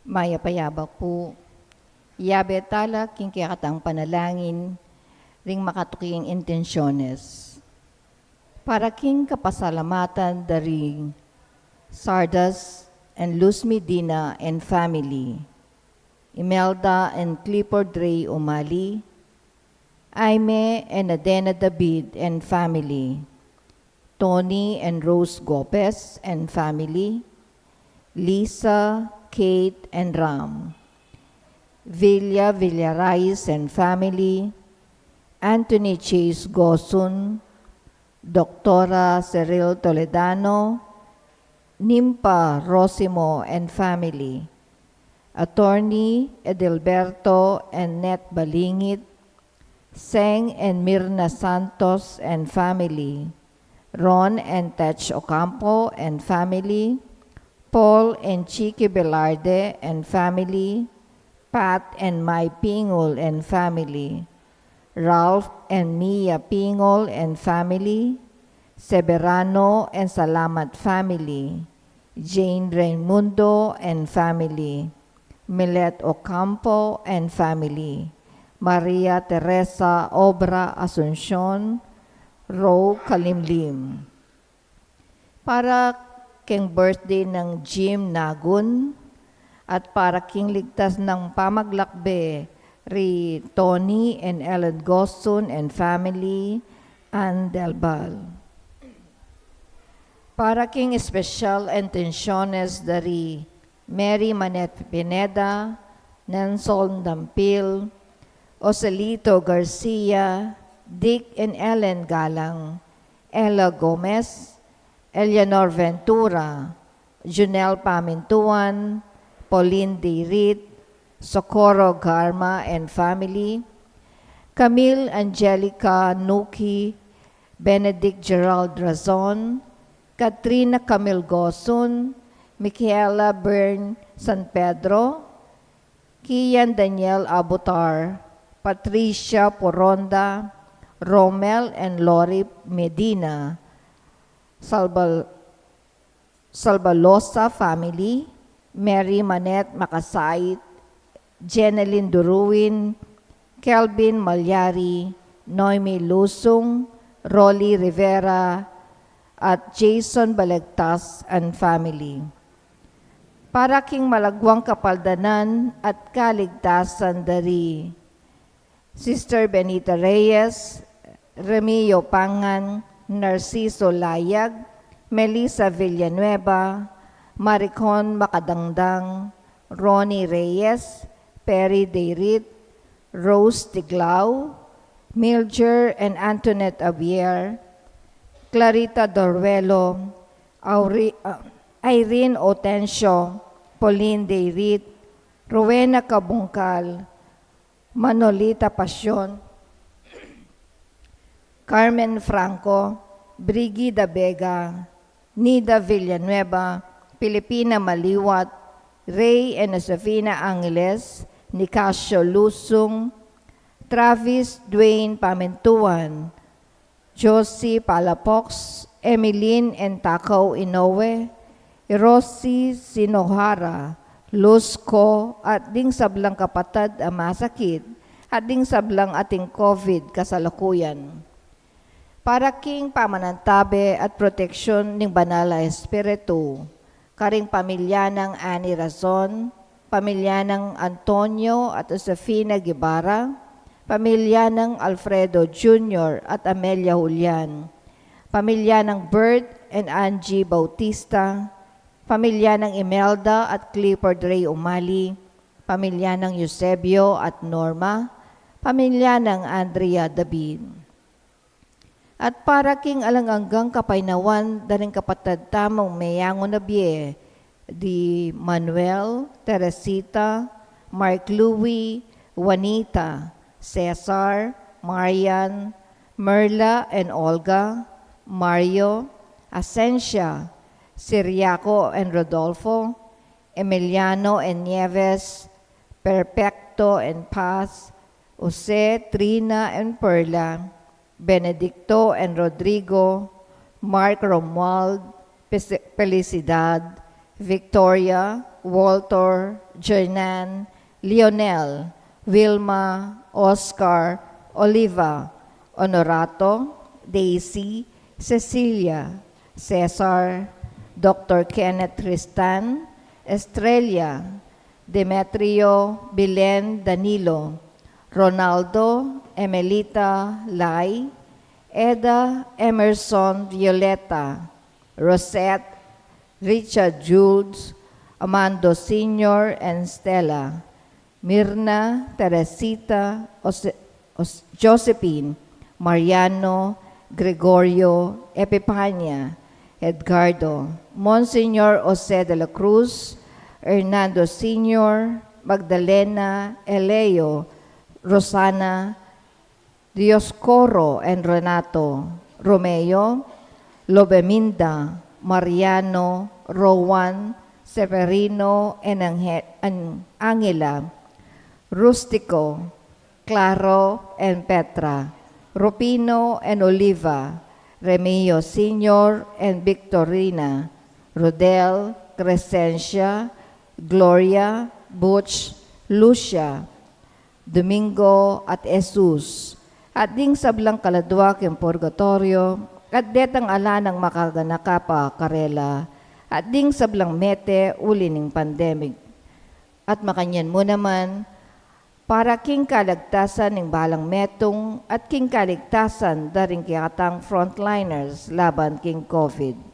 Maya payabak po. Yabe tala king kiyakatang panalangin, ring makatuking intensyones. Para king kapasalamatan dari Sardas and Luz Medina and family, Imelda and Clifford Ray Umali, Aime and Adena David and family, Tony and Rose Gopez and family, Lisa, Kate and Ram, Villa Villarais and family, Anthony Chase Gosun, Doctora Cyril Toledano, Nimpa Rosimo and family, Attorney Edelberto and Net Balingit, Seng and Mirna Santos and family, Ron and Tech Ocampo and family, Paul and Chiqui Velarde and family, Pat and Mai Pingol and family, Ralph and Mia Pingol and family, Severano and Salamat family, Jane Raimundo and family, Milet Ocampo and family, Maria Teresa Obra Asuncion, Ro Kalimlim. Para king birthday ng Jim Nagun at para king ligtas ng pamaglakbe ri Tony and Ellen Gosun and family and Delbal. Para king special intenciones dari Mary Manet Pineda, Nelson Dampil, Ocelito Garcia, Dick and Ellen Galang, Ella Gomez, Eleanor Ventura, Junel Pamintuan, Pauline Dirit, Socorro Garma and family, Camille Angelica Nuki, Benedict Gerald Razon, Katrina Camille Gosun, Michaela Bern San Pedro, Kian Daniel Abutar, Patricia Poronda, Romel and Lori Medina, Salbalosa family, Mary Manet Makasait, Jeneline Duruin, Kelvin Malyari, Noemi Lusung, Rolly Rivera, at Jason Balagtas and family. Para king malagwang kapaldanan at kaligtasan dari Sister Benita Reyes, Remio Pangan, Narciso Layag, Melissa Villanueva, Maricon Makadangdang, Ronnie Reyes, Perry Deirit, Rose Tiglao, Milger and Antoinette Abier, Clarita Dorvelo, Irene Otencio, Pauline Deirit, Rowena Kabungkal, Manolita Pasyon, Carmen Franco, Brigida Vega, Nida Villanueva, Pilipina Maliwat, Ray and Josefina Angeles, Nicasio Lusung, Travis Dwayne Pamentuan, Josie Palapox, Emeline and Takaw Inoue, Rossi Sinohara, Luzco, at ding sablang kapatad ang masakit, at ding sablang ating COVID kasalukuyan. Para king pamanantabe at proteksyon ng Banala Espiritu, karing pamilya ng Annie Razon, pamilya ng Antonio at Josefina Guevara, pamilya ng Alfredo Jr. at Amelia Julian, pamilya ng Bert and Angie Bautista, pamilya ng Imelda at Clifford Ray Umali, pamilya ng Eusebio at Norma, pamilya ng Andrea David. At para king alanganggang kapainawan daring kapatad tamang mayangon na biye, di Manuel, Teresita, Mark Louie, Juanita, Cesar, Marian, Merla and Olga, Mario, Asencia, Siriaco and Rodolfo, Emiliano and Nieves, Perfecto and Paz, Jose, Trina and Perla, Benedicto and Rodrigo, Mark Romuald, Felicidad, Victoria, Walter, Jernan, Lionel, Wilma, Oscar, Oliva, Honorato, Daisy, Cecilia, Cesar, Dr. Kenneth Tristan, Estrella, Demetrio, Bilen, Danilo, Ronaldo, Emelita, Lai, Eda, Emerson, Violeta, Rosette, Richard Jules, Amando Sr. and Stella, Mirna, Teresita, Josephine, Mariano, Gregorio, Epipania, Edgardo, Monsignor Jose de la Cruz, Hernando Sr., Magdalena, Eleo, Rosana, Dioscoro and Renato, Romeo, Lobeminda, Mariano, Rowan, Severino, and Angela, Rustico, Claro, and Petra, Rupino and Oliva, Remio Sr. and Victorina, Rodel, Crescencia, Gloria, Butch, Lucia, Domingo at Jesus, at ding sablang kaladwak yung purgatorio, at detang ala ng makaganakapa karela, at ding sablang mete uli ng pandemic. At makanyan mo naman, para king kalagtasan ng balang metong at king kaligtasan daring kiyatang frontliners laban king COVID.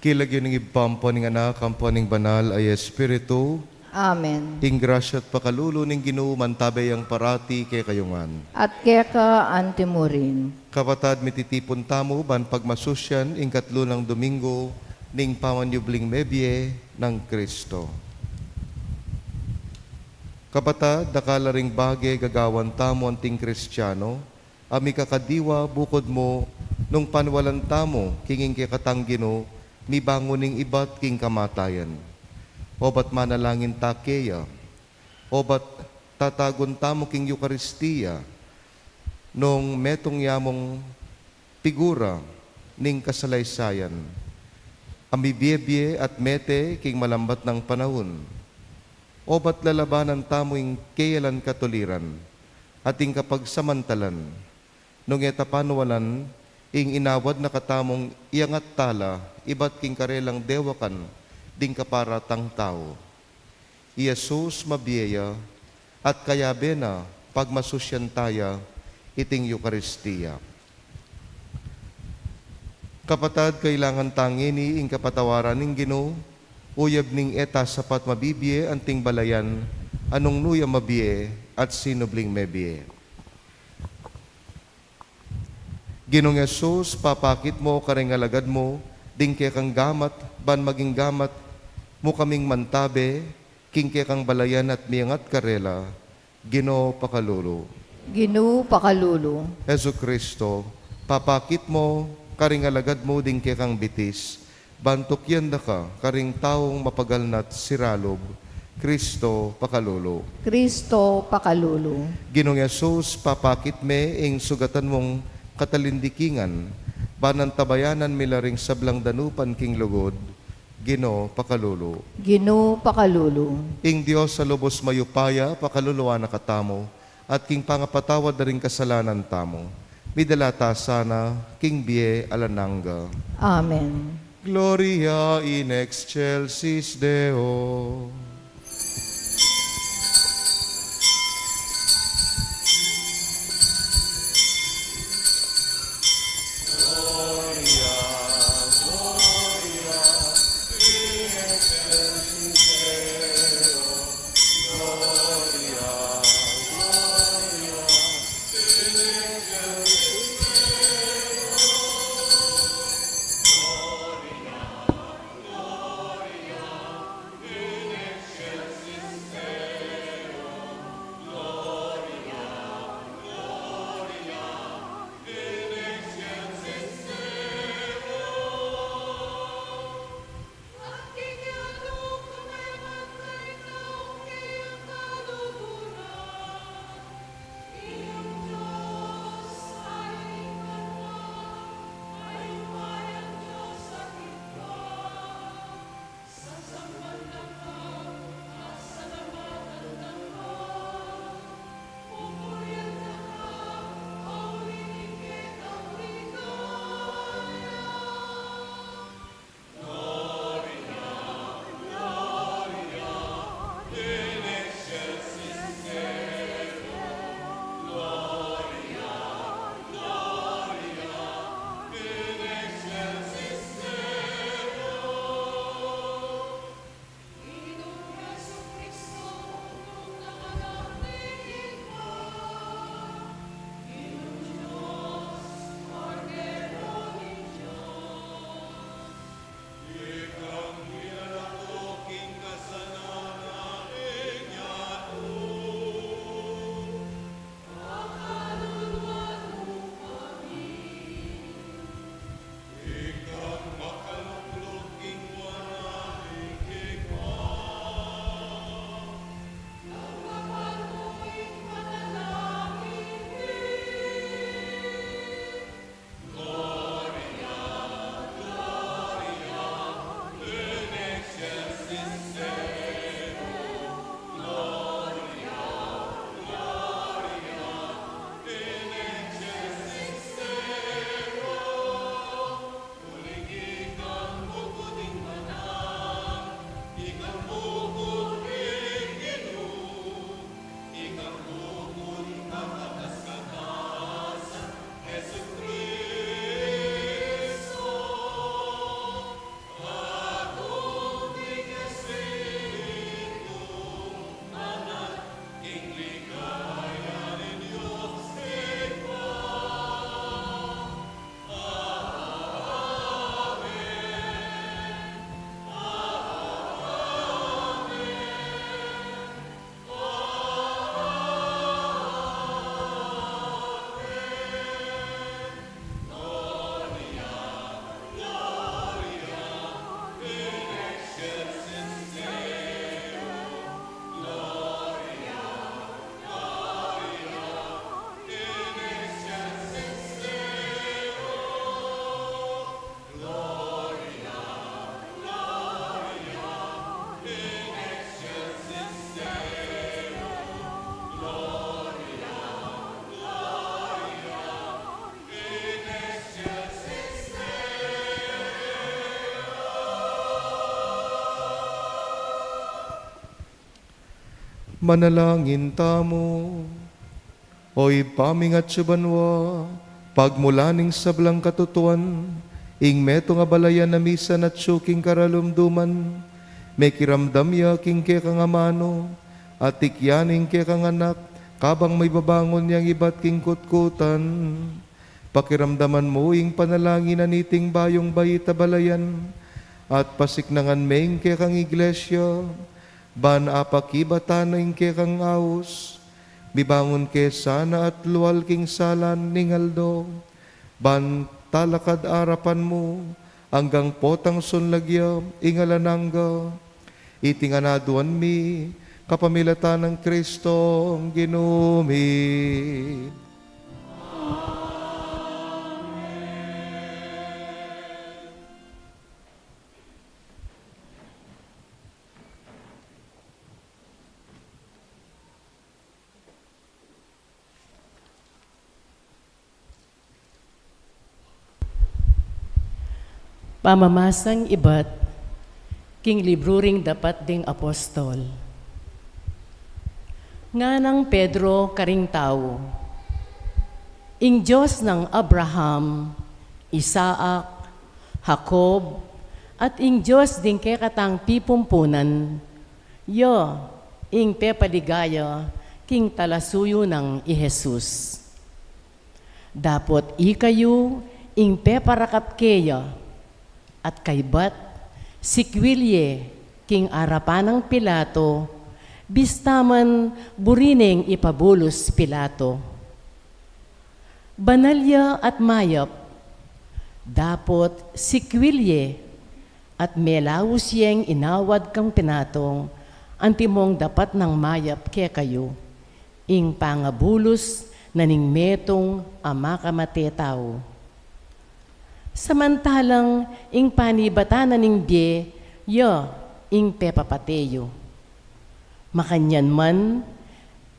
Kilagyo ng ibampo ng anak, kampo ng banal ay Espiritu, Amen. Ing grasya at pakalulo ning Ginoo mantabay ang parati kay kayungan. At keka antimurin. Kapatad mititipon tamo ban pagmasusyan ing katlo ng Domingo ning pamanyubling mebye ng Kristo. Kapatad, dakala ring bagay gagawan tamo anting Kristiyano, ami kakadiwa bukod mo nung panwalan tamo kinging kikatanggino, mibangon ning ibat king kamatayan. O bat manalangin takeya, o bat tatagon tamo king Eucharistia, nung metong yamong figura ning kasalaysayan. Ami biyebye at mete king malambat ng panahon. O ba't lalabanan tamo'ing kayalan katuliran, ating kapagsamantalan, nung etapanwalan, ing inawad na katamong iangat tala, iba't king karelang dewakan, ding kaparatang tao. Iyasus mabiyaya, at kayabe na pagmasusyan taya, iting Eucharistia. Kapatad, kailangan tangini ing kapatawaran ning Ginoo, uyab ning eta sapat mabibiye anting balayan, anong nuya mabiye at sinubling mebiye. Ginong Yesus, papakit mo karengalagad mo, ding kaya kang gamat, ban maging gamat, mo kaming mantabe, king kaya kang balayan at miyangat karela, Ginoo pakalulo. Ginoo pakalulo. Hesu Kristo, papakit mo karengalagad mo, ding kaya kang bitis, bantok yan da ka, karing taong mapagalnat siralob, Kristo pakalulo. Kristo pakalulo. Ginong Yesus, papakit me ing sugatan mong katalindikingan, banan tabayanan milaring sablang danupan king lugod, Ginoo pakalulo. Ginoo pakalulo. Ing Dios sa lubos mayupaya, pakaluluwa na katamo, at king pangapatawad na ring kasalanan tamo. Midalata sana, king biye alananga. Amen. Gloria in excelsis Deo. Manalangin tamo. Oy pamingat banwa, pagmulaning sablang katutuan, ing meto nga balayan na misa na tsuking karalumduman, may kiramdam ya king ke kang amano, at tikyaning ke kang anak, kabang may babangon yang iba't king kutkutan. Pakiramdaman mo ing panalangin na niting bayong bayita balayan, at pasiknangan maing ke kang iglesia, ban apakibatan ing ke kang aus, bibangon ke sana at luwal king salan ningaldo, ban talakad arapan mo, hanggang potang sunlagya ingalanangga, itinganaduan mi, kapamilatan ng Kristo ang ginumi. Pamamasang iba't, king libro ring dapat ding apostol. Nga ng Pedro karing tao, ing Diyos ng Abraham, Isaac, Jacob, at ing Diyos din kay katang pipumpunan, yo, ing pepaligaya, king talasuyo ng Ihesus. Dapot ikayo, ing peparakap keya, at kaybat, sikwilye, king arapan ng Pilato, bistaman burining ipabulos Pilato. Banalya at mayap, dapot sikwilye, at melawos yeng inawad kang pinatong, antimong dapat ng mayap ke kayo, ing pangabulos na ning metong ama kamate tao. Samantalang ing panibatan na ning bie, yo, ing pepapateyo. Makanyan man,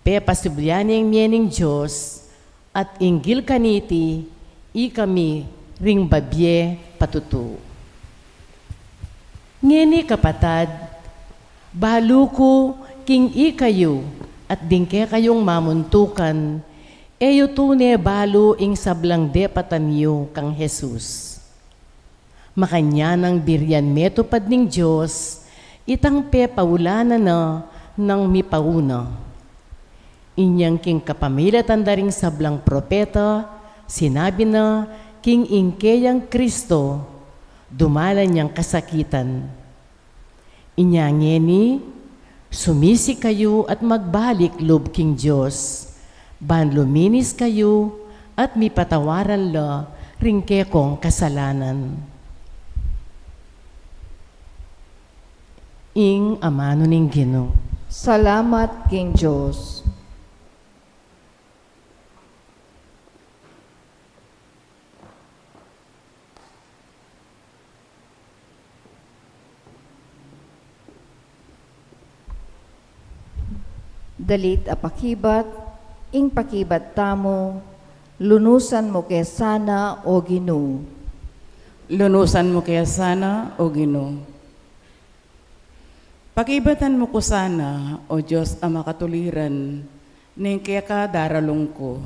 pepasubyaning miyening Diyos, at inggil kaniti, ikami ring babye patutu. Ngeni kapatad, baluko king ikayo, at dingke kayong mamuntukan, eyo tune balo ing sablang depatanyo kang Jesus. Makanya ng biryan metopad ning Diyos, itang paulanan na ng mipauna. Inyang king kapamilatan daring sablang propeta, sinabi na king ingkeyang Kristo, dumalan niyang kasakitan. Inyangeni, sumisi kayo at magbalik loob king Diyos, ban luminis kayo at mipatawaran la ringke kong kasalanan. Ing amano ning Ginoo. Salamat, King Diyos. Dalit apakibat, ing pakibat tamo, lunusan mo kaya sana o Ginoo. Lunusan mo kaya sana, O Ginoo. Pakibatan mo ko sana, O Diyos ang makatuliran, ning kaya ka daralong ko.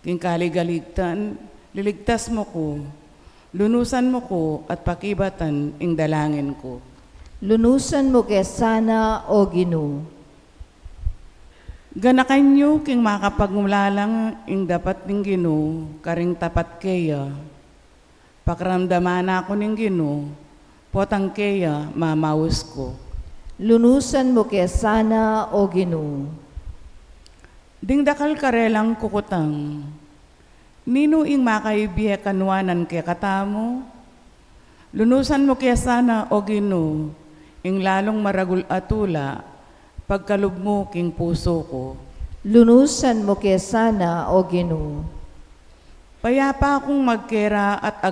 King kaligaligtan, liligtas mo ko, lunusan mo ko at pakibatan ing dalangin ko. Lunusan mo kaya sana o Ginoo. Ganakan nyo king makapagmulalang ing dapat ning Ginoo, karing tapat kaya. Pakramdaman ako ning Ginoo, potang kaya mamaus ko. Lunusan mo kaya sana o Ginoo. Ding dakal karelang kukutang, nino ing makaibihe kanwanan kaya katamo, lunusan mo kaya sana o Ginoo, ing lalong maragul atula, pagkalub mo king puso ko. Lunusan mo kaya sana o Ginoo. Payapa akong magkera at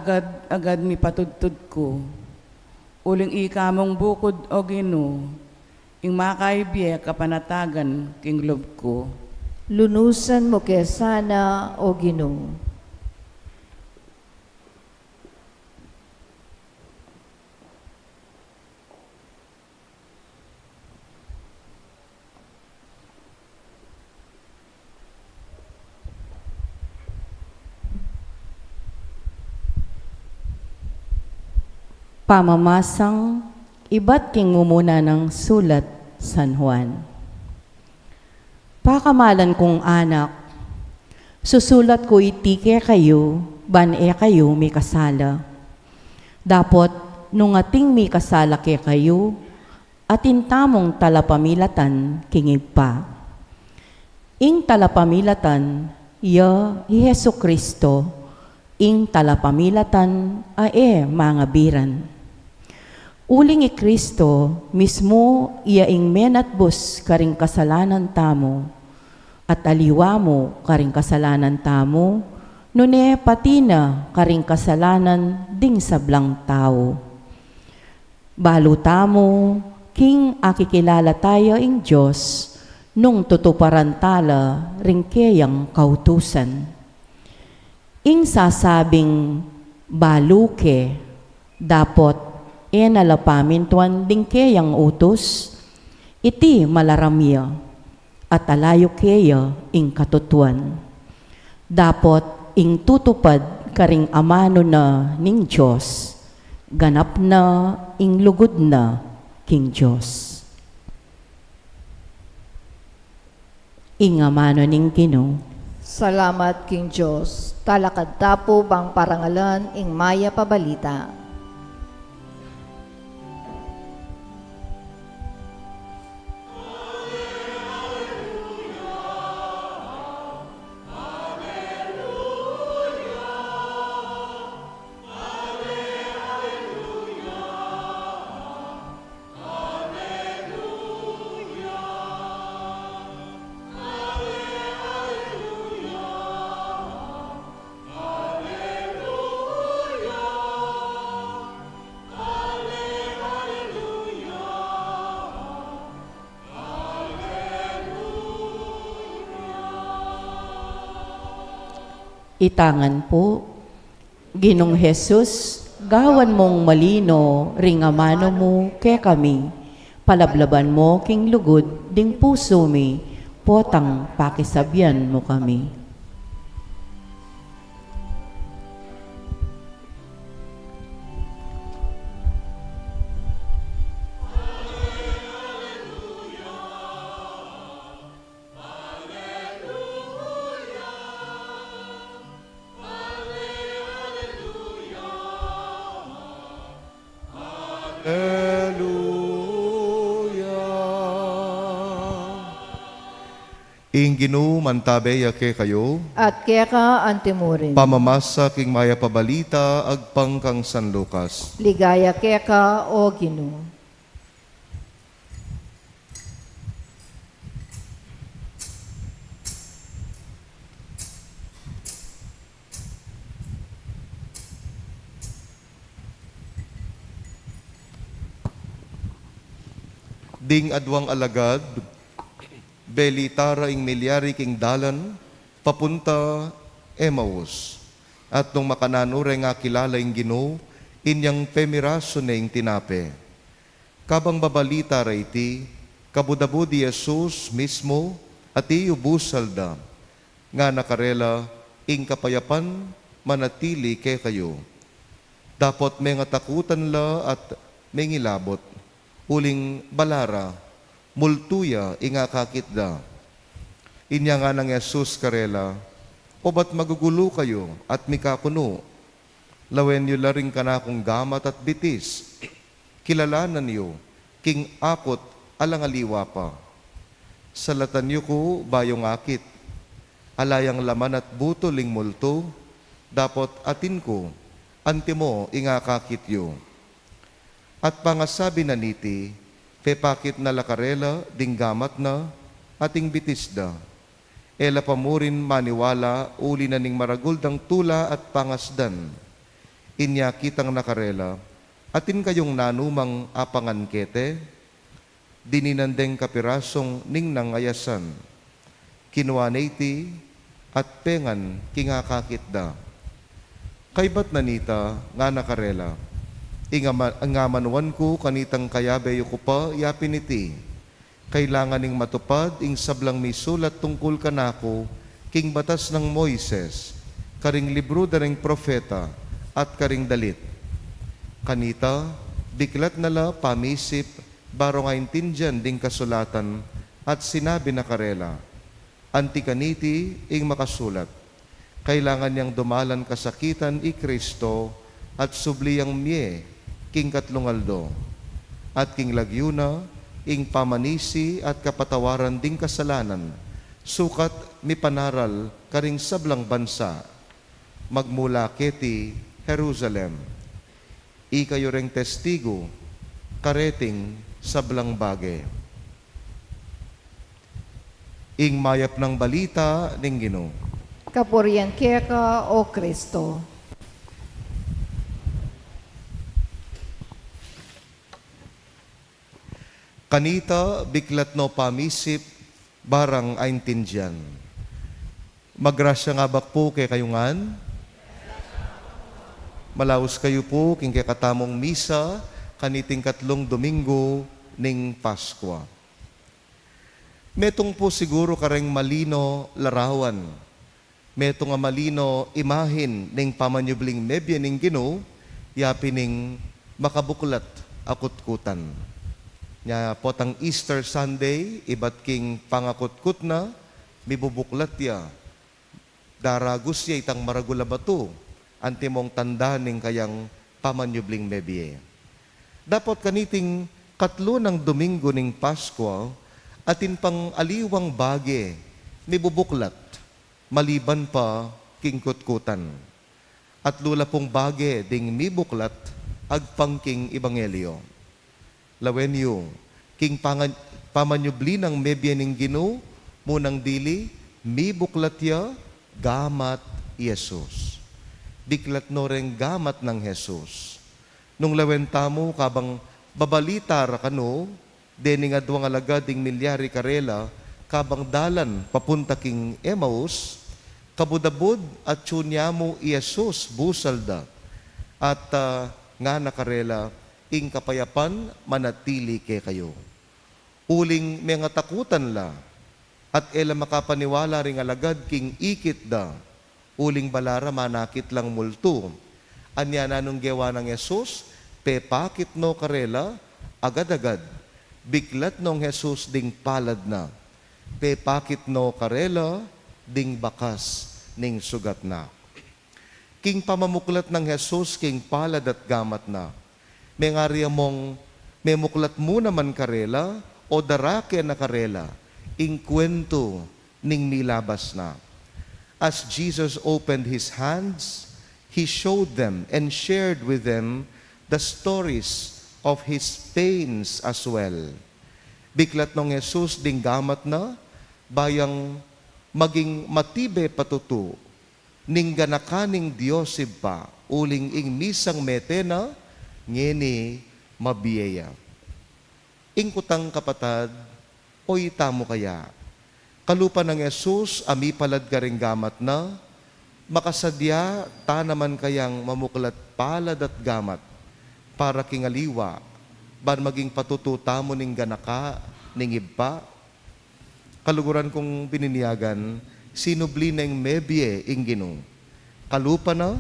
agad mi patudtud ko. Uling ikamong bukod o Ginoo, ing makaibiye kapanatagan king lob ko. Lunusan mo kaya sana o Ginoo. Pamamasang iba't king mumuna ng sulat San Juan. Pakamalan kong anak, susulat ko iti kayo, ban kayo may kasala. Dapot, nung ating may kasala kayo, atin tamong talapamilatan kingig pa. Ing talapamilatan, Hesu Kristo, ing talapamilatan, mga biran. Uling Kristo, mismo ing menatbus karing kasalanan tamo, at aliwa mo karing kasalanan tamo, nune patina karing kasalanan ding sablang tao. Balo tamo, king akikilala tayo ing Diyos, nung tutuparan tala ring kayang kautusan. Ing sasabing baluke, dapot nalapamin tuan ding kayang utos, iti malaramya, at alayo kaya ing katutuan. Dapot ing tutupad karing amano na ning Diyos, ganap na ing lugod na king Diyos. Ing amano ning Ginoo. Salamat King Diyos, talakad tapo bang parangalan ing maya pabalita. Itangan po, Ginong Jesus, gawan mong malino, ring amano mo ke kami, palablaban mo king lugod, ding puso mi, potang pakisabyan mo kami. Ing Ginoo mantabay ke kayo, At kaya ka antimurin. pamamasa king maya pabalita, agpang kang San Lucas. Ligaya kaya ka, O Ginoo. Ding adwang alagad, belitara ing milyari king dalan, papunta Emmaus. At nung makananure nga kilala ing Ginoo, inyang pemiraso na ing tinape. Kabang babalita ra iti, kabudabudi Jesus mismo, at iubusal da, nga nakarela ing kapayapan manatili ke kayo. Dapot may nga takutan la at may ngilabot, uling balara, multuya inga kakit da. Inya nga ng Jesus karela, o ba't magugulo kayo at mikakuno? Lawen yu laring kanakong gamat at bitis. Kilalanan yu, king akot alangaliwa pa. Salatan yu ko bayong akit. Alayang laman at butoling multo, dapot atin ko, antimo inga kakit yu. At pangasabi na niti, pepakit na lakarela, dinggamat na, ating bitisda. Ela pamurin maniwala, uli na ning maraguldang tula at pangasdan. Inya kitang nakarela, atin kayong nanumang apangan kete, dininandeng kapirasong ning nangayasan. Kinuaneti at pengan kingakakit da. Kaybat nanita nga nakarela, ingamanuan ko kanitang kayabe ko pa yapin iti. Kailangan ning matupad ing sablang may sulat tungkol kanako king batas ng Moises, karing libro daring propeta at karing dalit. Kanita biklat nala pamisip, baro nga intindihan ding kasulatan, at sinabi na karela, antikaniti ing makasulat. Kailangan niyang dumalan kasakitan i Kristo at subliyang miye king katlungaldo. At king lagyuna ing pamanisi at kapatawaran ding kasalanan. Sukat mi panaral karing sablang bansa. Magmula keti Jerusalem. Ikayo reng testigo kareting sablang bage. Ing mayap ng balita ning Ginoo. Kapurian ka, O Kristo. Kanita biklat no pamisip barang aintindihan. Magrasya nga bak po kay kayungan. Malaos kayo po king kay katamong misa kaniting katlong Domingo ning Paskwa. Metong po siguro kareng malino larawan. Metong nga malino imahin ning pamanyubling mebya ning Ginoo yapining makabuklat akutkutan. Nya potang Easter Sunday, ibat king pangakutkut na, mibubuklat ya. Daragos ya itang maragula bato, antimong tanda ning kayang pamanyubling mebye. Dapat kaniting katlo ng Domingo ning Pasko, atin pang aliwang bage, mibubuklat, maliban pa king kutkutan. At lula pong bage ding mibuklat, agpangking Ebanghelyo. Lawenyo, king pamanyubli ng mebya ning Ginoo, munang dili, mibuklat ya, gamat Yesus. Biklat no ring gamat ng Jesus. Nung lawenta mo, kabang babalita ra kano, dening adwang alagad ding milyari karela, kabang dalan papunta king Emmaus, kabudabod at tsunya mo Yesus busalda. At nga nakarela, ing kapayapan manatili ke kayo. Uling mga takutan la, at ela makapaniwala ring alagad king ikit da, uling balara manakit lang multo. Anya nanong gewa ng Jesus, pepakit no karela, agad-agad, biklat nong Jesus ding palad na, pepakit no karela, ding bakas ning sugat na. King pamamuklat ng Jesus, king palad at gamat na, may ngariya mong may muklat mo naman karela o darake na karela, ing kwento ning nilabas na. As Jesus opened His hands, He showed them and shared with them the stories of His pains as well. Biklat nung Jesus ding gamat na, bayang maging matibe patutu, ning ganakaning Diyosib pa, uling ing misang metena, ngeni mabiyaya. Ingkutang kapatad, o itamo kaya, kalupa ng Jesus, ami palad ka ring gamat na, makasadya, ta naman kayang mamuklat palad at gamat, para kingaliwa, ban maging patututa mo ning ganaka, ning ibpa. Kaluguran kong bininiyagan, sinubli na yung mebye ing Ginoo. Kalupa na,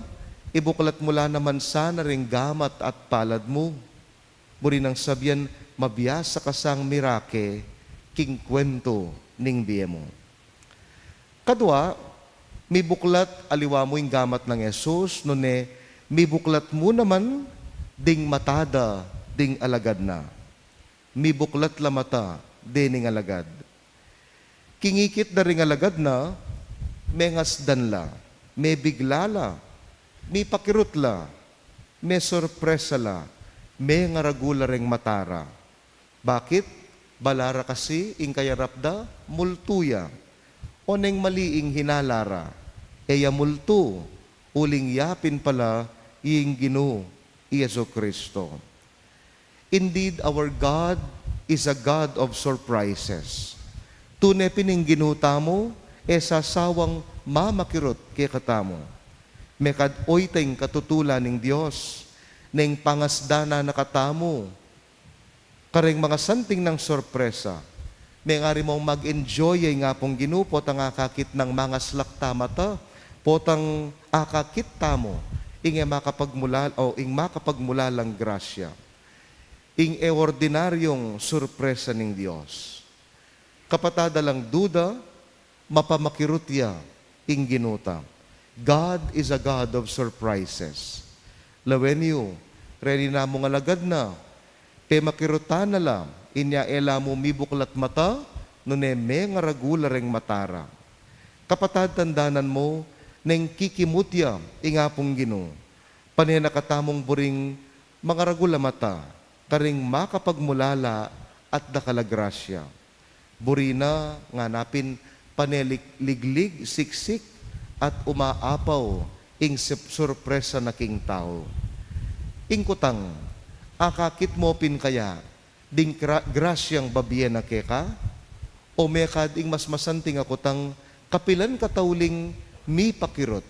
ibuklat mula naman sana ring gamat at palad mo. Muri nang sabyan, mabiyasa kasang mirake, king kwento ning biye mo. Kadwa, may buklat aliwa mo yung gamat ng Jesus, nune, may buklat mo naman, ding matada, ding alagad na. May buklat la mata, dining alagad. Kingikit na ring alagad na, may ngasdan la, may biglala, may pakirot la, may sorpresa la, may ngaragula ring matara. Bakit? Balara kasi ing kayarapda, multuya. O neng maliing hinalara, eya multo, uling yapin pala ing Ginoo, Yesu Kristo. Indeed, our God is a God of surprises. Tunay pining ginuta mo, sasawang mamakirot kay katamo. Mekad oyteng katutulan ng Diyos, neng pangasdana na katamo, kareng mga santing ng sorpresa, may ngari mong mag-enjoy ay nga pong ginupot ang akakit ng mga slakta mata, potang akakit tamo, ing makapagmula lang grasya. ing eordinaryong surpresa ning Dios. Kapatada lang duda, mapamakirutya ing ginuta. God is a God of surprises. Lawenyo, ready na mong alagad na, pe makirutan na lang, inya ela mo mibuklat mata, nune me nga ragulareng matara. Kapatad tandanan mo, neng kikimutya, ingapong Ginoo. Paninakatamong buring mga ragula mata, karing makapagmulala at dakalagrasya. Burina nga napin paneliglig, siksik, at umaapaw ing surpresa na king tao. Ingkutang, akakit mo pin kaya, ding grasyang babiyan na keka, o mekad ing mas masanting akutang kapilan katauling mi pakirot,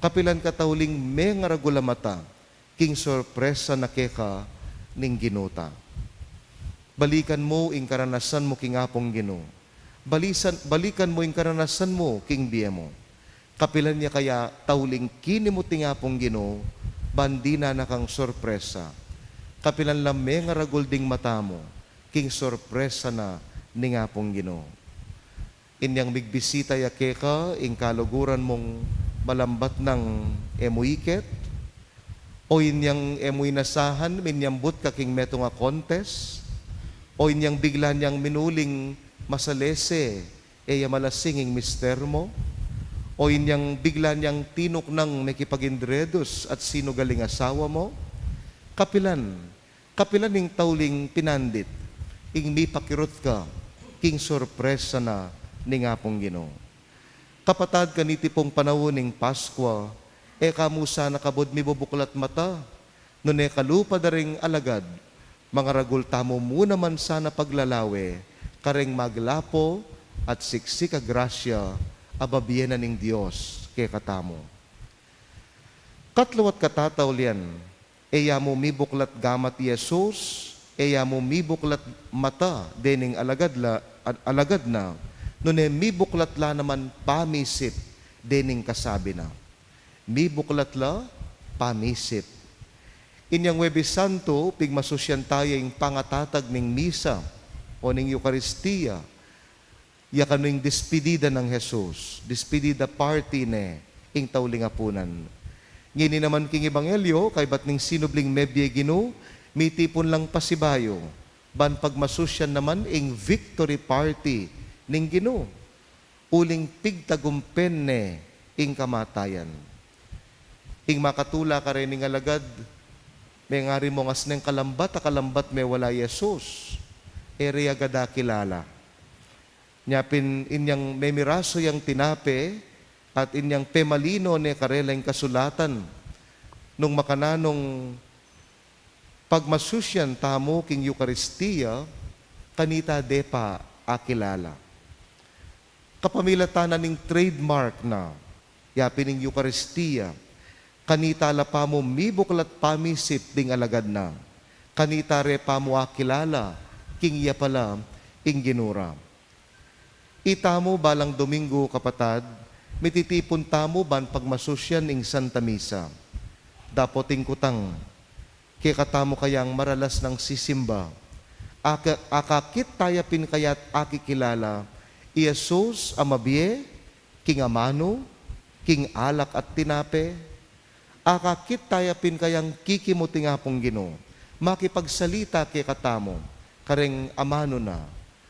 kapilan katauling me nga ragula mata, king sorpresa na keka ning ginuta. Balikan mo ing karanasan mo king apong Ginoo. Balikan mo ing karanasan mo king biye mo. Kapilan niya kaya tauling kini mo ting apong Ginoo, bandina na kang sorpresa. Kapilan lame nga ragul ding mata mo, king sorpresa na ning apong Ginoo. Inyang migbisita ya keka, ing kaluguran mong malambat ng emuiket, o inyang emuy nasahan, minyambut ka king meto nga contest, o inyang bigla niyang minuling masalese, eya malasinging mister mo, o inyang bigla niyang tinok ng nakipagindredos at sino galing asawa mo, kapilan ning tauling pinandit, ing mi pakirot ka, king sorpresa na ning apong Ginoo. Kapatad kaniti pong panahon ning Paskwa, kamusa nakabod mi bubuklat mata, nun kalupa daring alagad, mga ragul tamo muna man sana paglalawe, kareng maglapo at siksik a grasya, ababiyenan ning Dios kay katamo. Katluwat katataw liyan, eya mo mibuklat gamat Yesus, eya mo mibuklat mata dening alagad na, nune mibuklat la naman pamisip dening kasabi na. Mibuklat la pamisip. Inyang Huwebes Santo, pigmasusyan tayo yung pangatatag ning misa o ning Eucharistia, yakanuing despedida ng Jesus, despedida party ne, ing taulingapunan. Ngini naman king Ebanghelyo, kay bat ning sinubling mebye Ginoo, mitipon lang pasibayo, ban pagmasusyan naman ing victory party ning Ginoo, uling pigtagumpen ne, ing kamatayan. Ing makatula ka rin ning alagad, may ngari mo ngas neng kalambat may wala Jesus, area gada kilala. Nyapin inyang memiraso yang tinape at inyang pemalino ne karelang kasulatan nung makananong pagmasusyan tamo king Eucharistia kanita depa akilala. Kapamilatanan ning trademark na yapin ning Eucharistia kanita la pa mo mibuklat pamisip ding alagad na kanita re pa mo akilala king iya pala ing ginura. Itamo balang Domingo kapatad, mititipon tamo ban pagmasusyan ing Santa Misa. Dapoting kutang, kaya katamo kayang maralas ng sisimba. Akakit tayapin kaya't akikilala, Iesus amabie, king amano, king alak at tinape. Akakit tayapin kayang kikimuting apong Ginoo, makipagsalita kay katamo, kareng amano na,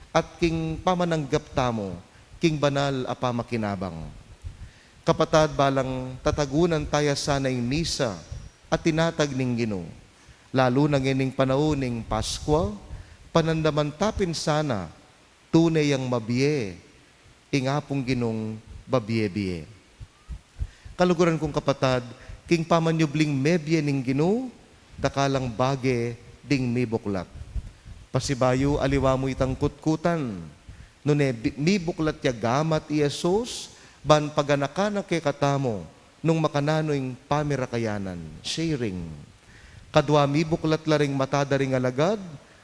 at king pamananggap tamo, king banal a pamakinabang. Kapatad balang tatagunan tayo sana yung misa at tinatag ning Ginoo. Lalo na ngining panahon ning Paskwa, panandamantapin sana tunay ang mabiye, ingapong Ginong babiye-biye. Kaluguran kong kapatad, king pamanyubling mebye ning Ginoo, dakalang bage ding mibuklat. Pasibayo aliwa mo itang kutkutan. Nune mibuklat ya gamat Iesus, ban paganakanak kay katamo, nung makananoing pamirakayanan, sharing. Kadwa mibuklat laring matadaring alagad,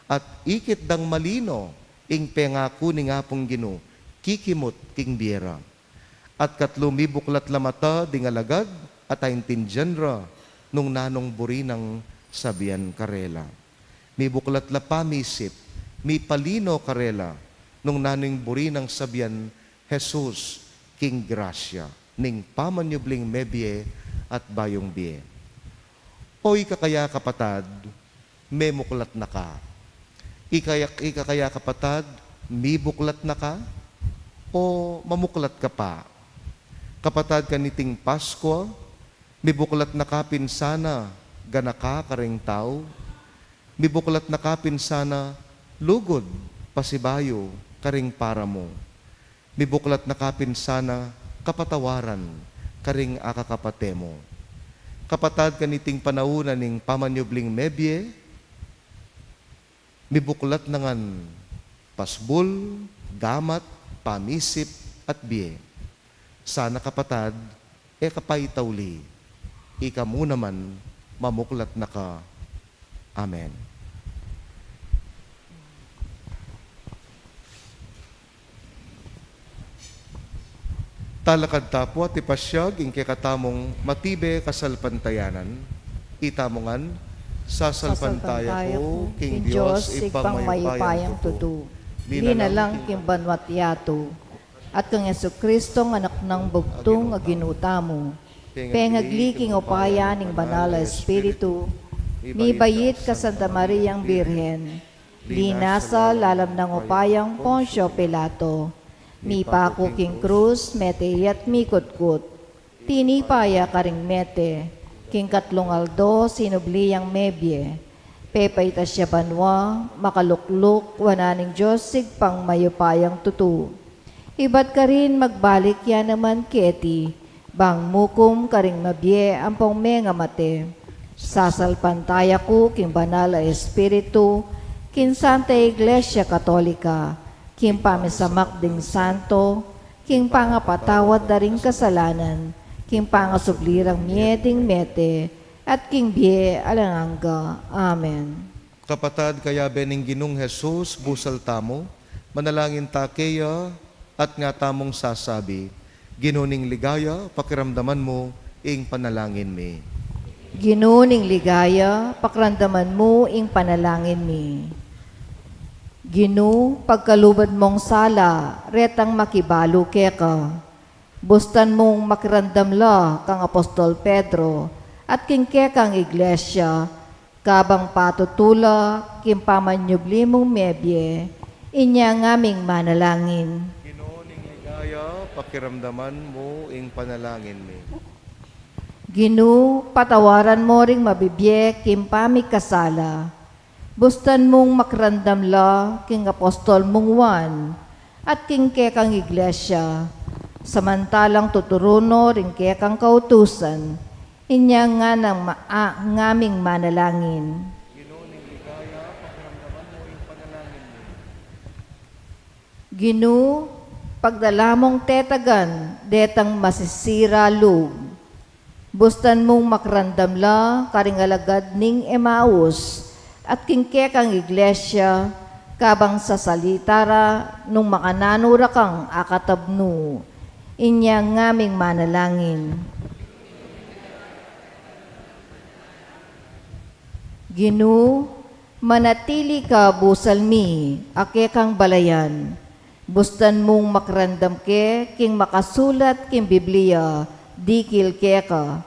at ikit dang malino, ing pengako ning apong Ginoo, kikimot king biera. At katlo mibuklat lamata ding alagad, at aintindyanra, nung nanong burinang sabian karela. mi buklat la pamisip, mi palino karela, nung naning buri ng sabyan, Jesus, King Gracia, ning pamanyubling mebye at bayong biye. O ikakaya kapatad, may muklat na ka. Ikakaya kapatad, mi buklat na ka, o mamuklat ka pa. Kapatad kaniting Pasko, mi buklat na kapin sana, ganaka karing tao, mi buklat na kapin sana, lugod, pasibayo, karing para mo. Mi buklat na kapin sana, kapatawaran, karing akakapate mo. Kapatad kaniting panaunan ning pamanyubling mebye, mi buklat nangan pasbul, gamat, pamisip, at biye. Sana kapatad, kapaytawli, ika mo naman, mamuklat na ka. Amen. Talakad tapo at ipasyag, ing kikatamong matibe kasalpantayanan, itamongan, sasalpantaya ko, King Diyos, ipang mayupayang tutu. Di na lang kimbanwat yato. At kang Yesu-Kristo ng anak ng bugtong aginuta mo. Pengagli upaya ning banal na Espiritu. Mi bayit ka Santa Mariang Birhen. Linasa lalam ng upayang Poncio Pilato. Mi pako king krus, mete yat mi kutkut. Tinipaya karing mete. King katlong aldo, sinubliyang mebye. Pepay tasya banwa, makalukluk, wananing Diyos, sigpang mayupayang tutu. Iba't ka rin magbalik yan naman keti, bang mukum karing mabye ang pong menga mate. Sasalpantaya ko king banal na Espiritu, king Santa Iglesia Katolika, king pamisamak ding santo, king pangapatawad na ring kasalanan, king pangasublirang mieding mete, at king bie alanganga. Amen. kapatad kaya bening Ginong Jesus, busal tamo, manalangin ta keya, at nga tamong sasabi, ginuning ligaya, pakiramdaman mo, ing panalangin mi. Ginuning ligaya, pakramdaman mo ing panalangin mi. Ginu, pagkalubad mong sala, retang makibalo keka. Bustan mong makirandam la kang Apostol Pedro, at king kekang iglesia, kabang patutula, king pamanyubli mong mebye, inya ngaming manalangin. Ginuning ligaya, pakiramdaman mo, ing panalangin mi. Ginu, patawaran mo ring mabibye, king pamikasala. Bustan mong makrandam la, king apostol mong Juan, at king kekang iglesia, samantalang tuturuno ring kekang kautusan, inya nga ng ngaming manalangin. Ginu, pagdala mong tetagan, detang masisira loob. Bustan mong makrandam la, karing alagad ning Emmaus, at kingkekang iglesia, kabang sa salitara, nung makananura kang akatabnu, inya ngaming manalangin. Ginu, manatili ka busalmi, akekang balayan. Bustan mong makrandam ke, king makasulat king Biblia, dikil keka.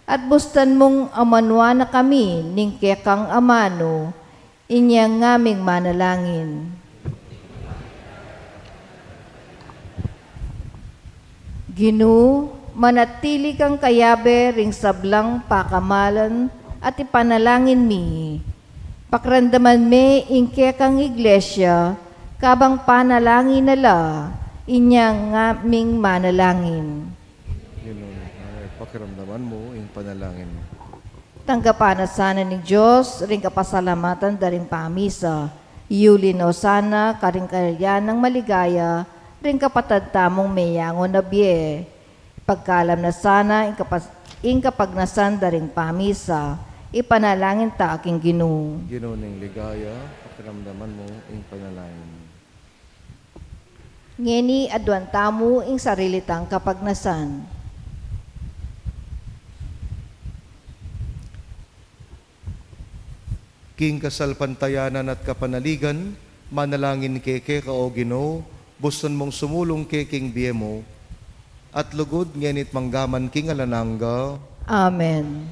At bustan mong amanwa na kami, ning kekang amano, inyang ngaming manalangin. Ginu, manatili kang kayabe ring sablang pakamalan at ipanalangin mi. Pakrandaman me ing kekang iglesia, kabang panalangin nala, inyang ngaming manalangin. Pakiramdaman mo, ing panalangin mo. Tanggapan na sana ni Diyos, ring kapasalamatan daring pamisa. Iulin o sana, karing karyan ng maligaya, ring kapatad tamong mayangon na biye. Pagkalam na sana, ing kapagnasan daring pamisa, ipanalangin ta aking Ginoo. Ginuning ligaya, pakiramdaman mo, ing panalangin mo. Ngeni adwan tamo ing sarilitang kapagnasan. king kasalpantayanan at kapanaligan, manalangin keke ka o Ginoo, buston mong sumulong keking biye mo, at lugod ngenit manggaman king alananga. Amen.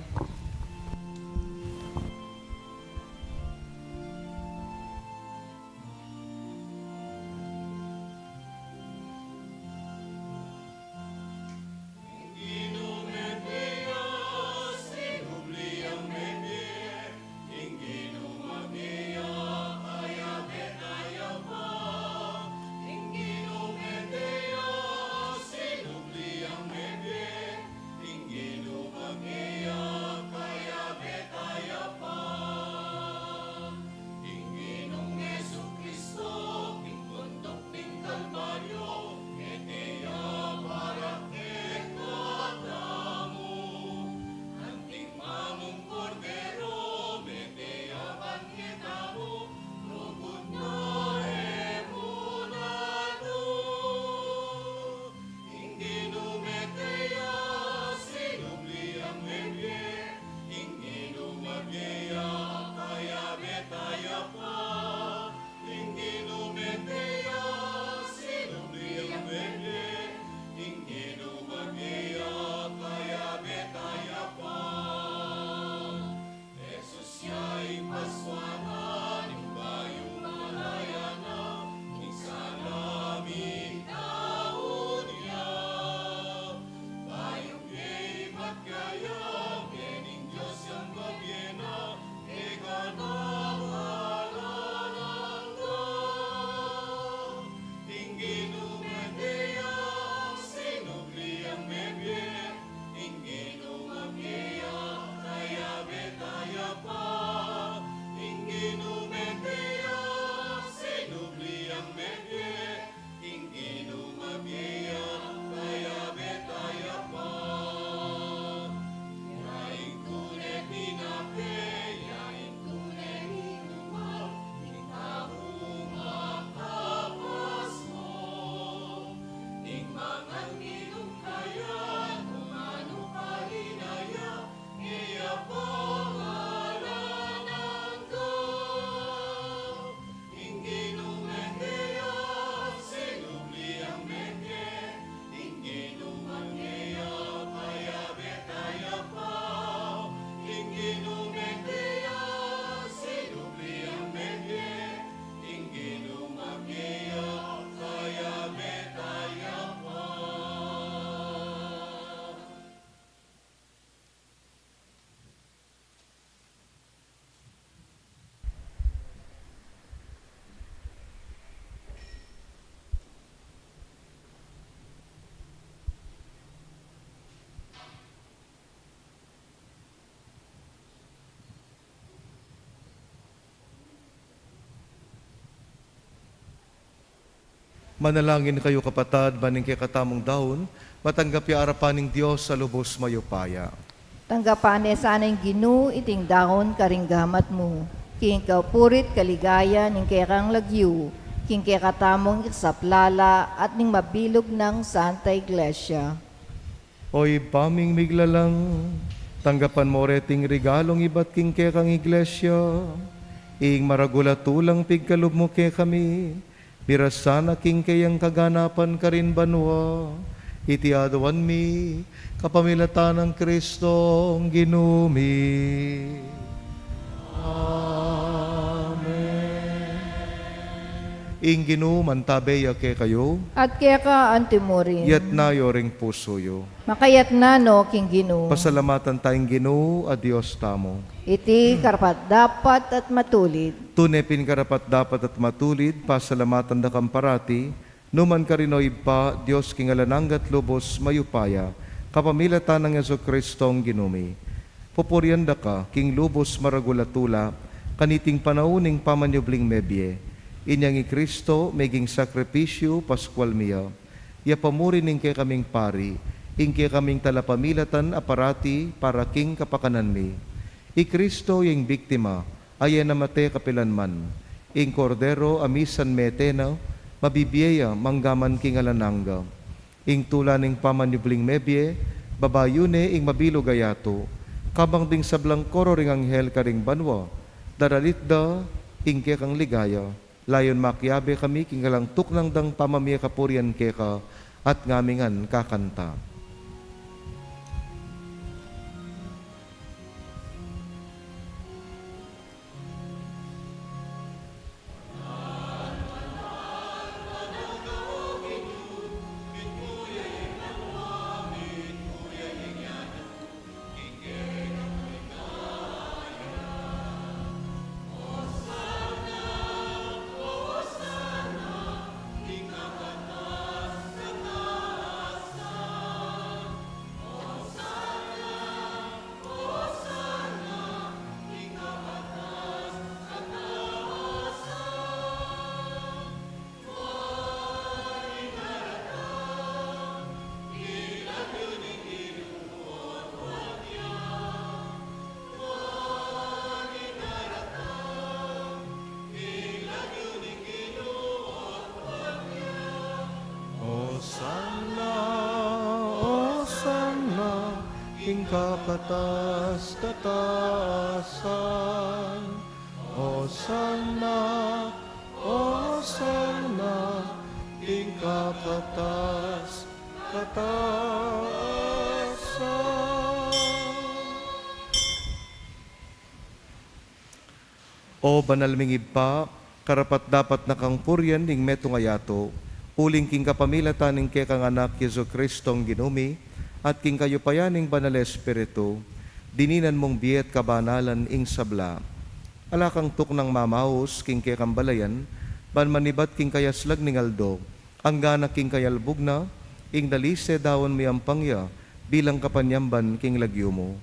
Manalangin kayo kapatad, baning kay katamong dahon, matanggap ya arapaning Diyos sa lubos mayupaya. Tanggapan sanang Ginoo iting dahon karinggamat mo. King kaupurit kaligaya ning kayang lagyu, king kay katamong isaplala at ning mabilog ng Santa Iglesia. Oy paming miglalang, tanggapan mo reting regalong iba't king kekang iglesia, ing maragulatulang pigkalob mo ke kami, birasana king kayang kaganapan ka rin banwa, iti adawan mi, kapamilatan ng Kristong ginumi. Ing ginuman tabeya ke kayo, At kaya ka antimorin, yat na yoring puso yo. makayat na no king Ginoo. Pasalamatan tayong Ginoo, a Diyos tamo. Iti karapat dapat at matulid. Tunepin karapat dapat at matulid, pasalamatan da kamparati, numan karinoy pa, Diyos kingalananggat lubos mayupaya, kapamilatan ng Yesu Kristong ginumi. Pupuryan da ka, king lubos maragulatula, kaniting panauning pamanyubling mebye, inyang i Kristo, meging sakripisyo, Pascual miya, ya pamurin ning kay kaming pari, ing kay kaming talapamilatan aparati, para king kapakanan mi. I Kristo yung biktima, ayan na mate kapilanman, ing kordero amisan metena, mabibiyaya manggaman king alananga, ing tula ning pamanyubling mebye, babayune ing mabilog ayato, kabang ding sablang koro ring anghel karing banwa, Daralitda, ingke kang ligaya. Layon makyabe kami, king kalang tuknang dang pamamiya kapurian keka, at ngamingan kakanta. Hosanna, king kakatas-katasan. Hosanna, Hosanna, king kakatas-katasan. O banal mingib pa, karapat dapat na kang puryan ning metong ayato, uling king kapamilatan ning kekang anak Yesu Kristong ginumi, at king kayo payaning banal Espiritu, dininan mong biyet kabanalan ing sabla. Alakang tuk ng mamaos, king kekang balayan, ban manibat king kayaslag ning aldo, ang gana king kayalbog na, ing dalise dawon mi ampangya, bilang kapanyamban king lagyo mo.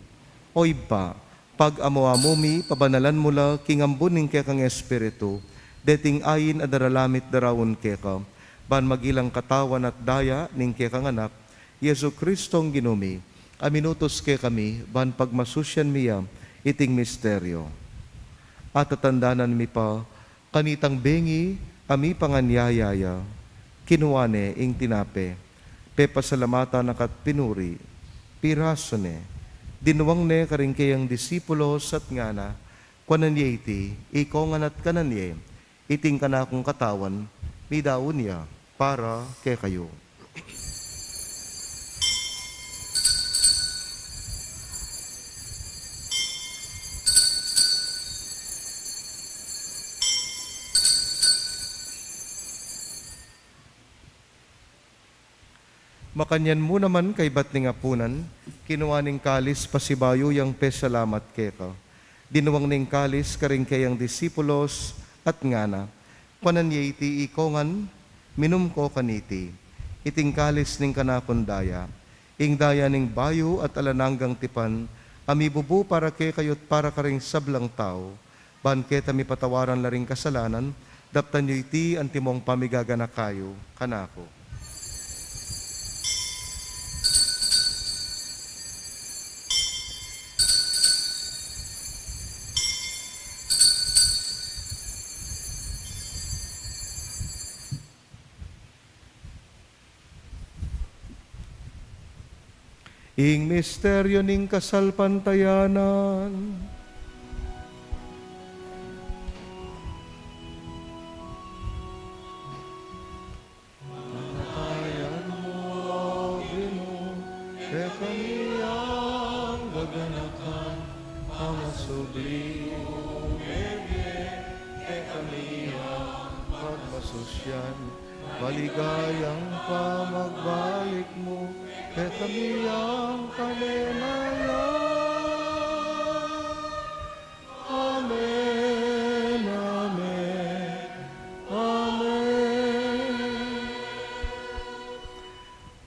Oy pa, pag amuamumi, pabanalan mula, king ambun ning kekang Espiritu, deting ayin adaralamit darawon keka, ban magilang katawan at daya ning kekang anak, Yesu Kristong ginumi, aminutos ke kami, ban pagmasusyan miya, iting misteryo. At tatandanan mi pa, kanitang bengi, ami panganyayaya, kinuane ing tinape, pepasalamata nakat pinuri, piraso ne, dinuwang ne karingkayang disipulos at ngana, kwananye iti, ikongan at kananye, iting kanakong katawan, midaon niya, para kay kayo. Makanyan mo naman kay batning apunan, kinuwaning kalis pasibayo yang pesalamat keka. Dinuwang ning kalis karing kayang disipulos at ngana, pananye iti ikongan, minum ko kaniti, iting kalis ning kanakundaya, ing daya ning bayo at alananggang tipan, amibubu para ke kayot para karing sablang tao, ban keta mi patawaran laring kasalanan, daptan nyo iti antimong pamigagana kayo, kanako. Ing misteryo ning kasalpantayanan. Namatayan mo, Ginoo, kaya kami ang gaganakan, ang sublime, kaya kami ang pagmasusyan, maligayang pamagbalik mo, kaya kami ang kalenaya. Amen, Amen, Amen.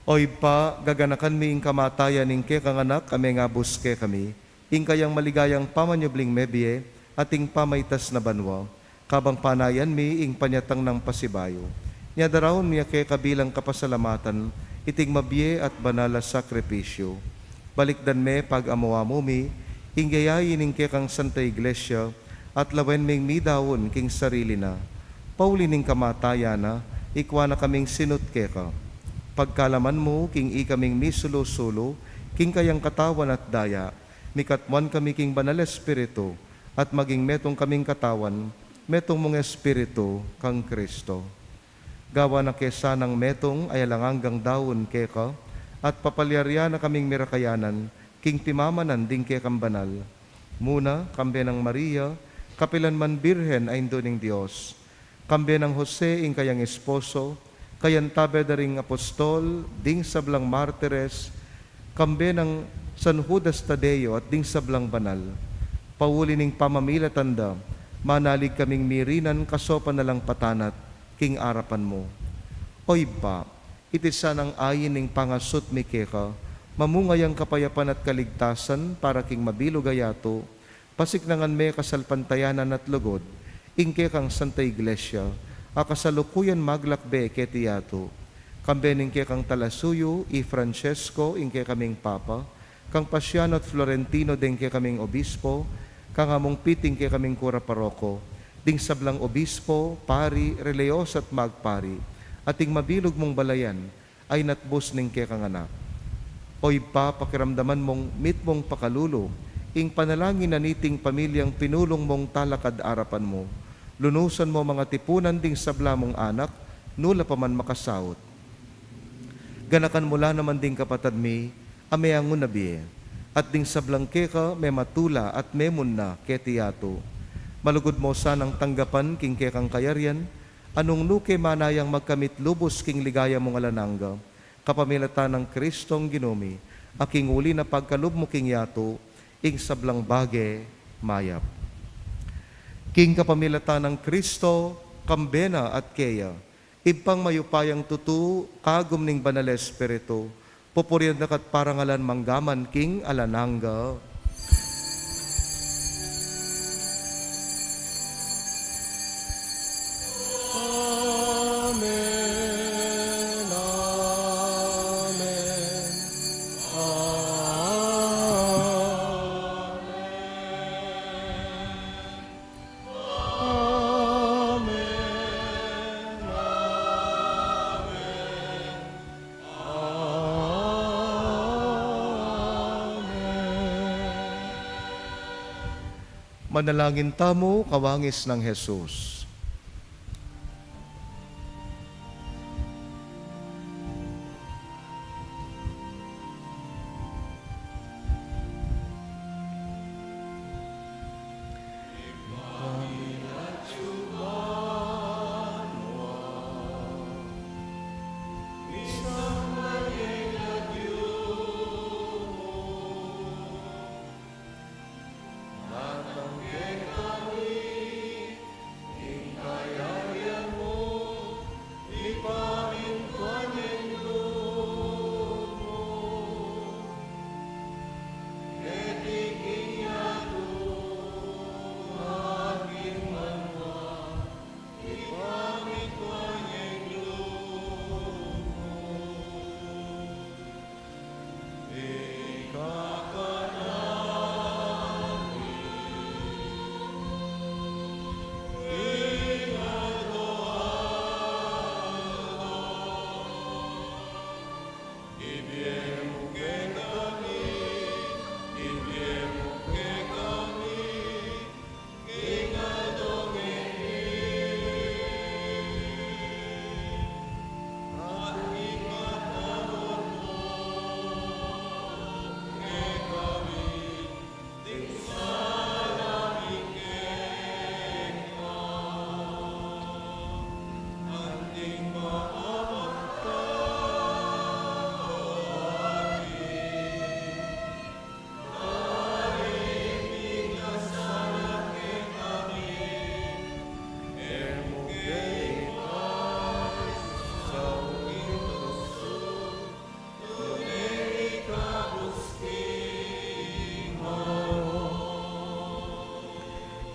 Oy pa, gaganakan mi ing kamatayan ing kekang anak, kami nga buske kami, ing kayang maligayang pamanyubling mebye, ating pamaytas na banwa, kabang panayan mi ing panyatang ng pasibayo. Nya darawon miya ke kabilang kapasalamatan, iting mabye at banala sakripisyo. Balikdan me pag amuamo mi, inggayayin ing kekang Santa Iglesia, at lawen ming midawon king sarili na. Pauli ning kamataya na, ikwa na kaming sinut keka. Pagkalaman mo, king ikaming misulo-sulo, king kayang katawan at daya, mikatwan kami king banal Espiritu, at maging metong kaming katawan, metong mong espiritu kang Kristo. Gawa na kesa ng metong ay alanganggang daon keka, at papalyarya na kaming mirakayanan, king timamanan ding kekang banal. Muna, kambe ng Maria, kapilan man birhen ay indo ning Diyos. Kambe ng Jose, ing kayang esposo, kayan tabe daring apostol, ding sablang martires, kambe ng San Judas Tadeo at ding sablang banal. Pauli ning pamamila tanda, manalig kaming mirinan kasopan na lang patanat, king arapan mo. Oy pa, iti sanang ayin ning pangasot mi keka, mamungayang kapayapan at kaligtasan para king mabilog ayato, pasiknangan me kasalpantayanan at lugod, ingke kang Santa Iglesia, akasalukuyan maglakbe ketiyato, kambe ning kang Talasuyo, i Francesco, ingke kaming Papa, kang Pasiano at Florentino, dingke kaming Obispo, kang among piting ke kaming Kura Paroko, ding sablang Obispo, Pari, Releyos at Magpari, ating mabilog mong balayan, ay natbos ning ke kang anak. Oy pa, pakiramdaman mong mit mong pakalulo, ing panalangin na niting pamilyang pinulong mong talakad arapan mo, lunusan mo mga tipunan ding sabla mong anak, nula pa man makasaot. Ganakan mula naman ding kapatad mi, ameangon na biye, at ding sablang keka may matula at memon na ketiyato. Malugod mo sanang tanggapan king kekang kayaryan, anong nuke manayang magkamit lubos king ligaya mong alanangga, kapamilatan ng Kristong ginumi, aking uli na pagkalub mo king yato, ing sablang bage mayap. King kapamilatan ng Kristo, kambena at keya, ibang mayupayang tutu, kagum ning banal espiritu, pupuriyan nakat parangalan manggaman king alanangga. Manalangin tamo, kawangis ng Jesus.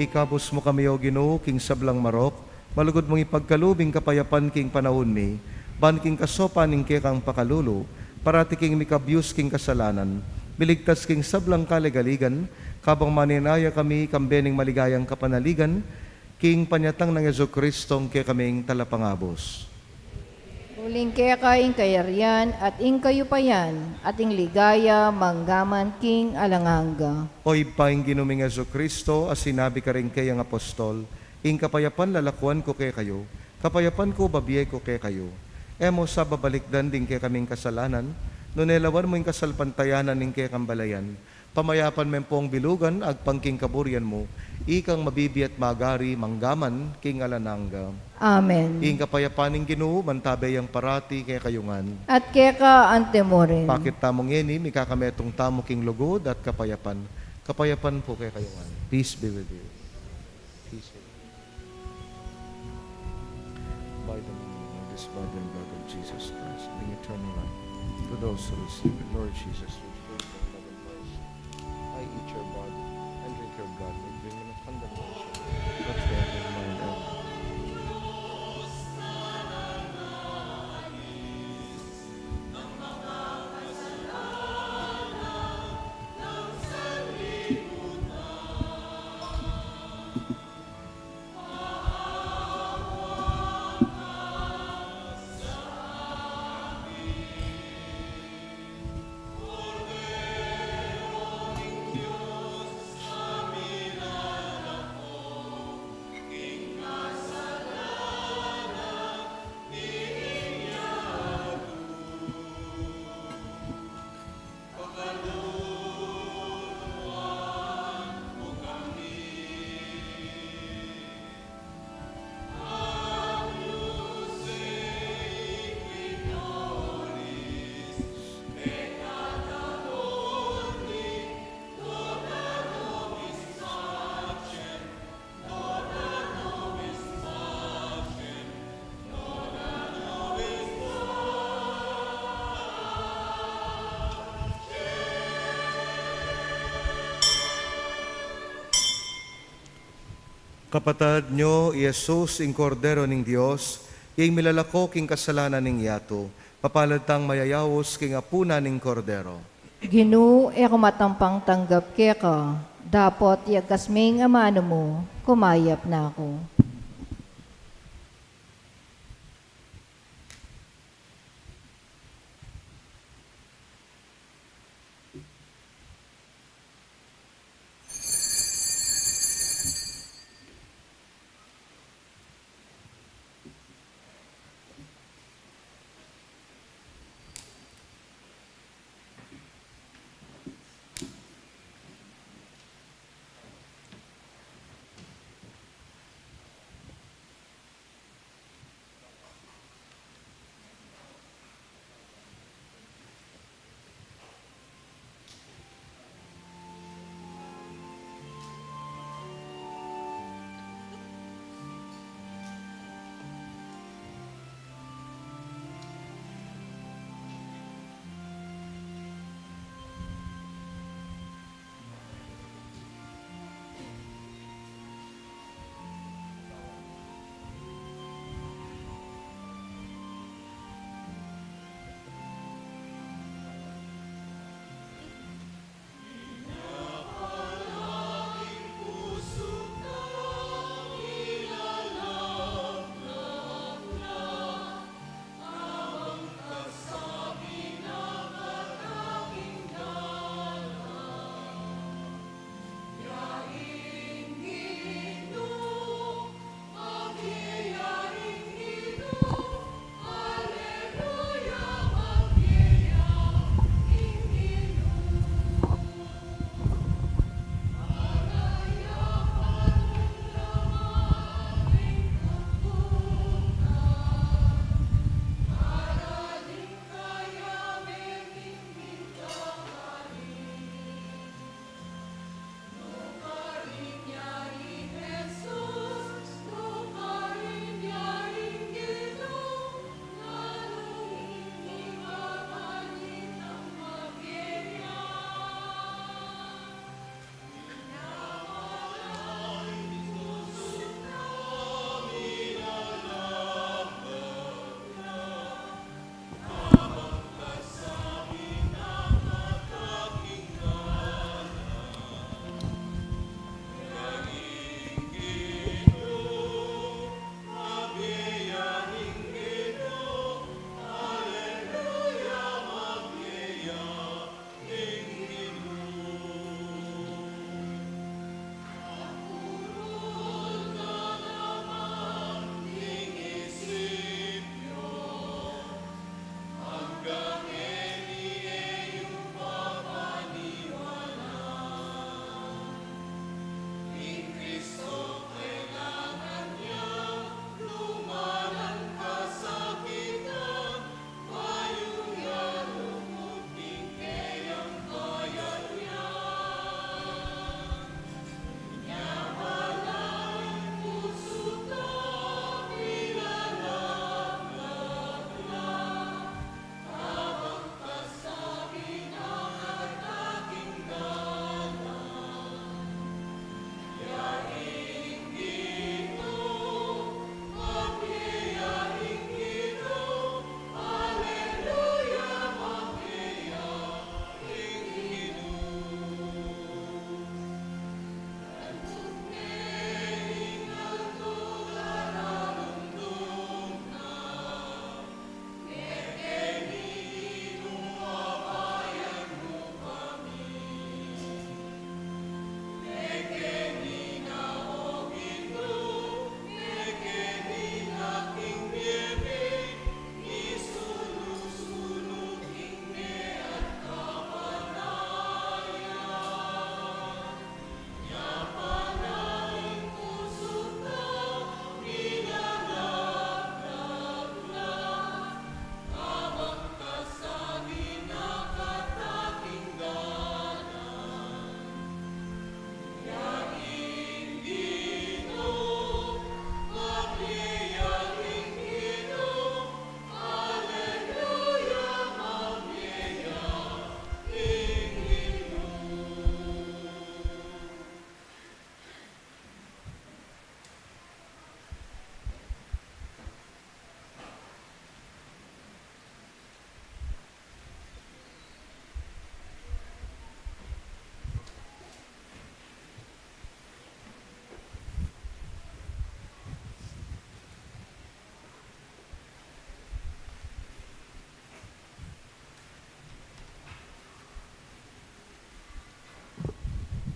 Ikabos mo kami o Ginoo, king sablang marok, malugod mong ipagkalubing kapayapan king panahon mi, ban king kasopan ning kekang pakalulo, parati king mikabyus king kasalanan, miligtas king sablang kaligaligan, kabang maninaya kami kambening maligayang kapanaligan, king panyatang ng Yesu Kristong kaya kaming talapangabos. Uling keka ing kayarian at ing kayupayan at ing ligaya manggaman king alanganga. Oy paing ginuming Yesu Kristo, as sinabi ka rin kay ang apostol, ing kapayapan lalakuan ko kay kayo, kapayapan ko babiye ko kay kayo. Emo sa babalikdan din kay kaming kasalanan, nunelawan mo ing kasalpantayanan ning kay kambalayan, pamayapan men pong bilugan, agpangking kaburian mo, ikang mabibiyat magari manggaman king alananga. Amen. Ing kapayapaning Ginoo mantabay ang parati kay kayungan. At keka antemorin. Pakit tamong yeni, mikakametong tamo king lugod at kapayapan. Kapayapan po kay kayungan. Peace be with you. Peace be with you. By the meaning of this body and blood of Jesus Christ, bring eternal life to those who receive it. Lord Jesus, with faith and love and mercy, I eat your body and drink your blood, may bring me no condemnation, but death of mine ever. Kapatad nyo, Yesus, ing kordero ning Dios, ing milalako king kasalanan ning yato, papalad tang mayayawos king apuna ning kordero. Ginoo, eko matampang tanggap keka. Dapot yagasming amano mo, kumayap na ako.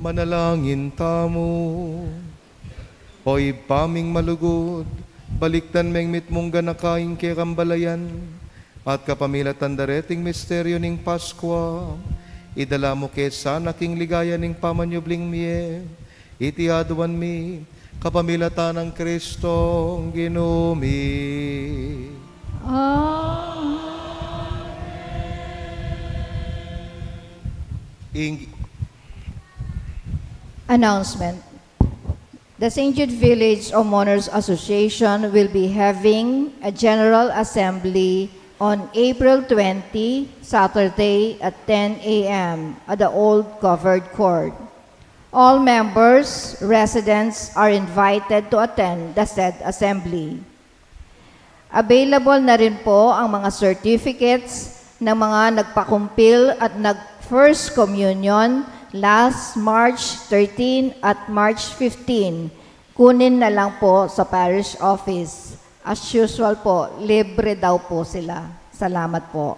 Manalangin tamo. Hoy paming malugod, baliktan meng mitmong ganakain kay kambalayan, at kapamilatan dareting misteryo ning Paskwa, idala mo kay sana king ligaya ning pamanyubling miye, itiaduan mi, kapamilatan ng Kristo ginumi. Announcement. The St. Jude Village Homeowners Association will be having a General Assembly on April 20, Saturday at 10 a.m. at the Old Covered Court. All members, residents are invited to attend the said assembly. Available na rin po ang mga certificates ng mga nagpakumpil at nag-First Communion last March 13 at March 15. Kunin na lang po sa parish office. As usual po, libre daw po sila. Salamat po.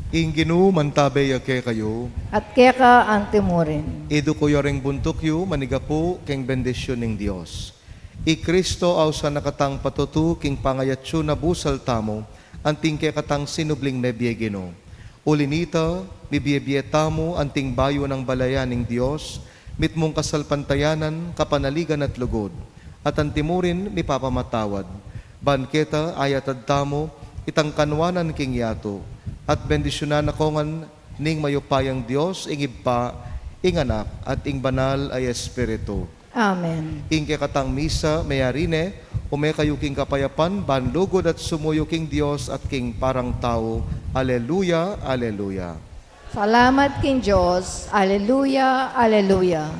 Inginu mantabay ke kayo, At keka ang timurin. idu ko yoring buntok yu, maniga po keng bendisyon ng Diyos. I Kristo aw sa nakatang patutu king pangayatyo na busal tamo, anting ke katang sinubling nebyegino. Ulinita, bibiyebye tamo, anting bayo ng balayan ng Diyos, mitmong kasalpantayanan, kapanaligan at lugod, at antimurin mi papamatawad. Banketa ayatad tamo, itang kanwanan king yato, at bendisyonan akongan ning mayupayang Diyos, ingib pa, ing anak, at ing banal ay Espiritu. Amen. Ing katang misa, mayarine, ume kayo king kapayapan, banlugod at sumuyo king Diyos at king parang tao. Aleluya, aleluya. Salamat king Diyos. Aleluya, aleluya.